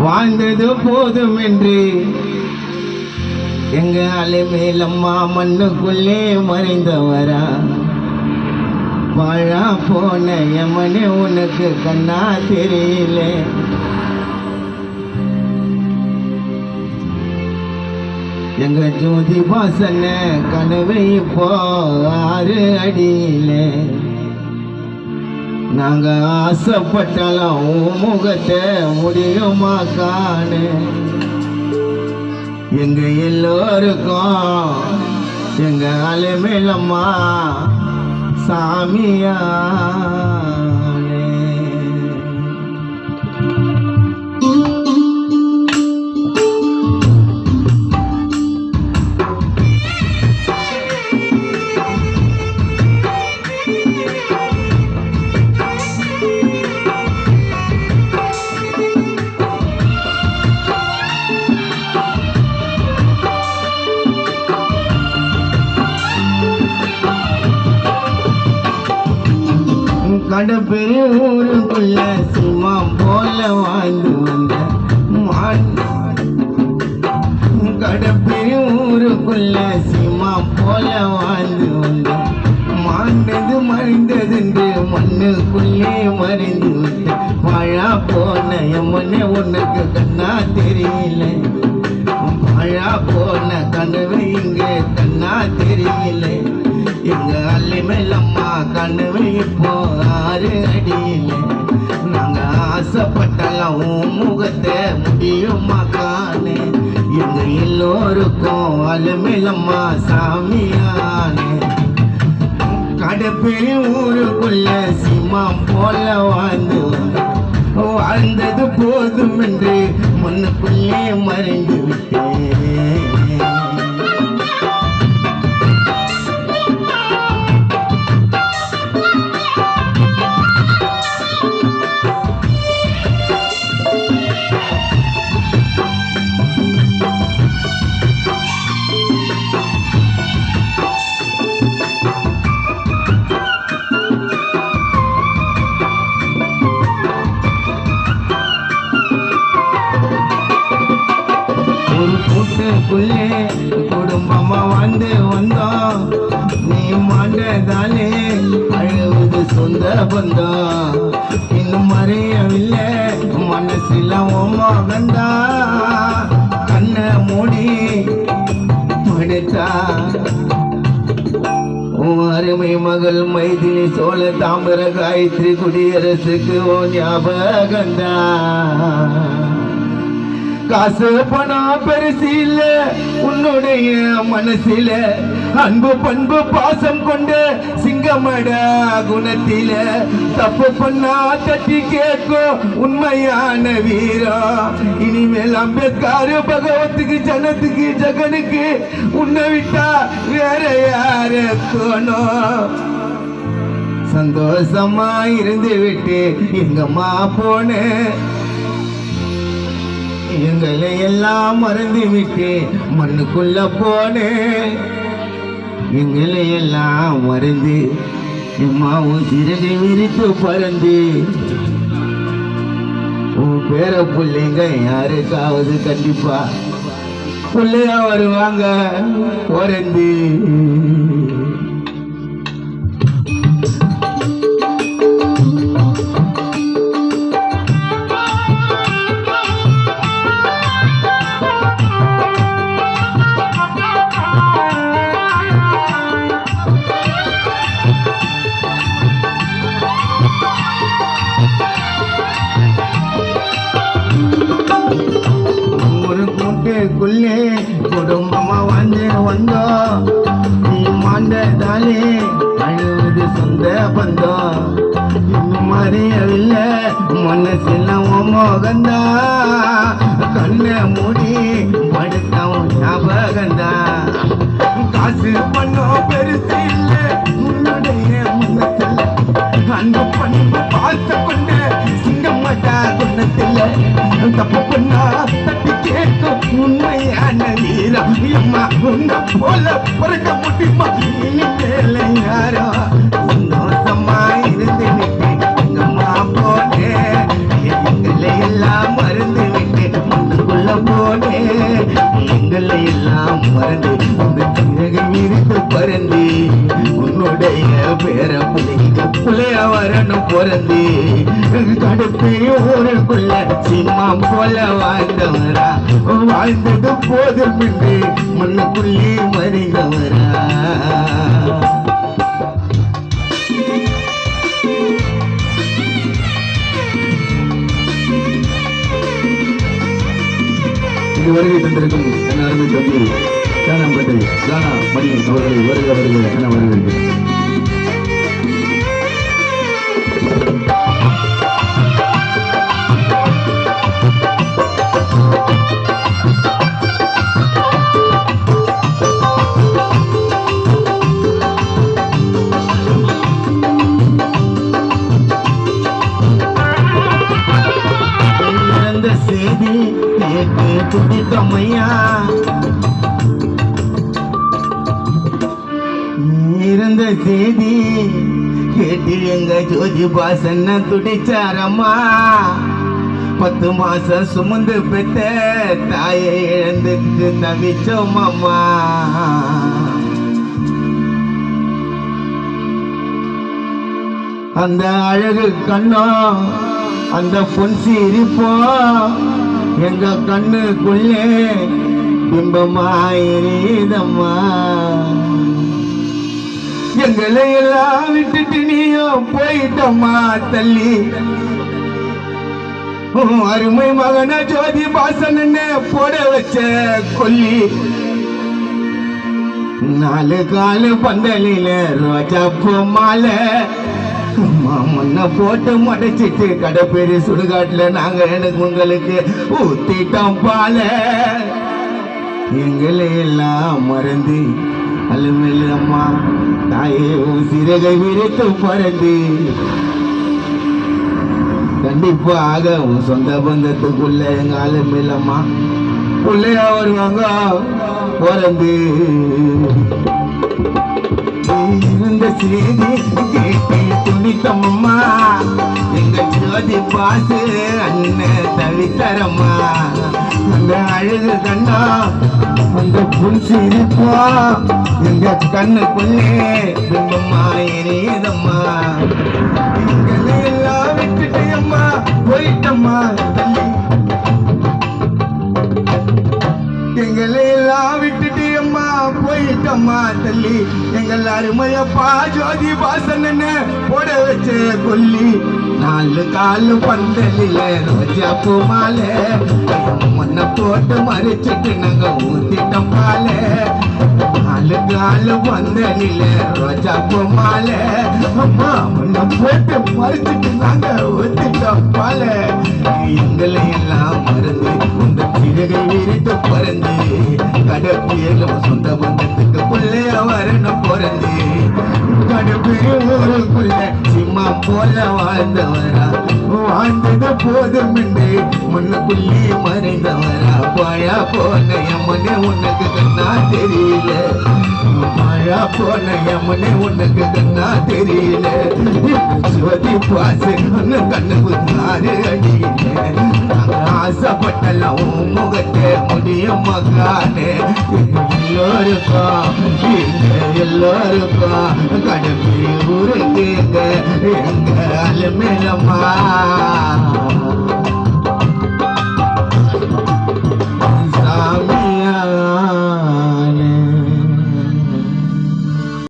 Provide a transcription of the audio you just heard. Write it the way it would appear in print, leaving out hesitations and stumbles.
வாழ்ந்தது போதும் என்று எங்க அலைமேலம்மா மண்ணுக்குள்ளே மறைந்தவரா வாழா போன எமனே உனக்கு கண்ணா தெரியல எங்க ஜோதி வாசன கனவை இப்போ 6 அடியில நாங்க ஆசைப்பட்டாலும் முகத்தை முடியுமா காணு எங்க எல்லோருக்கும் எங்க அலைமேலம்மா சாமியா கடப்பெரிய ஊருக்குள்ள சிம்மம் போல வாழ்ந்து வந்த கடப்பெரிய ஊருக்குள்ள சிம்மம் போல வாழ்ந்து வந்த மாண்டது மறைந்தது என்று மண்ணுக்குள்ளே மறைந்து விட்ட வாழா போன எம்மனே உனக்கு கண்ணா தெரியல வாழா போன கனவு இங்கே கண்ணா தெரியல எங்க அலைமேலம்மா கனவு இப்போ 6 அடியில நாங்க ஆசைப்பட்டாலும் முகத்தை முடியுமா காணு எங்க எல்லோருக்கும் அலைமேலம்மா சாமியானே கடப்பெரிய ஊருக்குள்ள சிம்மம் போல வாழ்ந்தது போதும் என்று மண்ணுக்குள்ளே மறைந்து விட்டேன் கூட்டுக்குள்ளே குடும்பமா வந்து வந்தோம் நீ மாண்டதாலே அழுவது சொந்த பந்தம் இன்னும் மறையவில்லை மனசில மகந்தா கண்ணை மூடி படுத்தா அருமை மகள் மைதிலி சோழ தாமிர காயத்ரி குடியரசுக்கு ஞாபகந்தா காசு பணம் பெருசு இல்ல உன்னுடைய மனசில அன்பு பண்பு பாசம் கொண்ட சிங்கமட குணத்தில தப்பு பண்ணா தட்டி கேட்கும் உண்மையான வீரம் இனிமேல் அம்பேத்கர் பகவத்துக்கு ஜனத்துக்கு ஜகனுக்கு உன்னை விட்டா வேற யாரு தோணும் சந்தோஷமா இருந்து விட்டு எங்கம்மா போனேன் எங்களை எல்லாம் மறந்து விட்டு மண்ணுக்குள்ள போனேன் எங்களை எல்லாம் மறந்து எம்மாவும் சிறகை விரித்து பறந்து உன் பேர பிள்ளைங்க யாருக்காவது கண்டிப்பா பிள்ளையா வருவாங்க பிறந்து குள்ளே குடும்பமா வந்து வந்தோம் நீ மாண்டதாலே அழுவது சொந்த பந்தம் இன்னும் மறையவில்லை மனசில மோகந்தா கண்ணை மூடி படுத்தவும் ஞாபகந்தா காசு பண்ணோம் பெருசு இல்லை உன்னுடைய மனசில் அன்பு பண்பு பார்த்த கொண்ட சிங்கம்மட்டா குணத்தில் தப்பு பண்ணா தட்டி கேட்கும் உண்மையான வீரம் அம்மா உன்னை போல பிறக்க முடியுமா இனிமேல யாரோ சந்தோஷமா இருந்து விட்டு எங்கம்மா போனேன் எங்களை எல்லாம் மறந்து விட்டு பிறந்து கடுப்பெரிய ஊருக்குள்ள சிம்மம் போல வாழ்ந்தவரா வாழ்ந்தது போதும் என்று மண்ணுக்குள்ளே மறைந்தவரா வருகை தந்திருக்கும் என் அருமை தம்பி சேனம்பட்டை தானா மணி அவர்களை வருக வருக என வருகிறேன். செய்தி கேட்டு துடித்தமையா இருந்த செய்தி கேட்டு எங்க ஜோதி பாசன்ன துடிச்சாரம்மா 10 மாசம் சுமந்து பெத்த தாயை இழந்துட்டு தவிச்சோம் அம்மா அந்த அழகு கண்ணோ அந்த பொன் சிரிப்போ எங்க கண்ணுக்குள்ளே பிம்பமாயிருதம்மா எங்களை எல்லாம் விட்டுட்டு நீயும் போயிட்டம்மா தள்ளி அருமை மகன ஜோதி பாசன்னு போட வச்ச கொல்லி 4 காலு பந்தலில ரோஜா பூ மாலை மண்ணை போட்டு மடைச்சிட்டு கடைப்பேரி சுடுகாட்டுல நாங்க எனக்கு உங்களுக்கு ஊத்திட்டோம் பால எங்களை எல்லாம் மறந்து அலுமையில் அம்மா தாயே சிறகை விரித்து பறந்து கண்டிப்பாக உன் சொந்த பந்தத்துக்குள்ள எங்க அலுமையில் அம்மா பிள்ளையா வருவாங்க பிறந்து இருந்த செய்தி கேட்டு துணித்தம்மா எங்க ஜோதி பாசு அண்ணன் தவித்தரம்மா அந்த அழகு கண்ணா அந்த புன்சி இருப்பா எங்க கண்ணுக்குள்ளே பிம்பம்மா எரியதம்மா எங்களை எல்லாம் விட்டுட்டு அம்மா போயிட்டம்மா எங்களை எல்லாம் விட்டுட்டு அம்மா போயிட்டம்மா தள்ளி எங்கள் அருமையப்பா ஜோதி பாசன்னு போட வச்ச கொல்லி 4 காலு பந்தலில ரோஜா பூ மாலை மண்ணை போட்டு மறைச்சிட்டு நாங்க ஊத்திட்டோம் பால 4 காலு பந்தலில ரோஜா பூ மாலை அம்மா மண்ணை போட்டு மறைச்சிட்டு நாங்க ஊத்திட்டோம் பால எங்களை எல்லாம் மறந்து இந்த சிறகை விரித்து பறந்து கடப்பியல சொந்த பந்தத்துக்கு பிள்ளைய வரணும் பிறந்து கடப்பிய ஊருக்குள்ள சிம்மம் போல வாழ்ந்தவரா வாழ்ந்தது போதும் என்று மண்ணுக்குள்ளே மறைந்தவரா பாழா போன எம்மனே உனக்கு கண்ணா தெரியல பாழா போன எம்மனே உனக்கு கண்ணா தெரியல ஜோதி பாசு கண்ணுக்கு நாறு அடியில ஆசைப்பட்டலாம் முகத்தை முடியும் மகானே எல்லோருக்கும் கடமை ஊருக்கு எங்க அலுமேலம்மா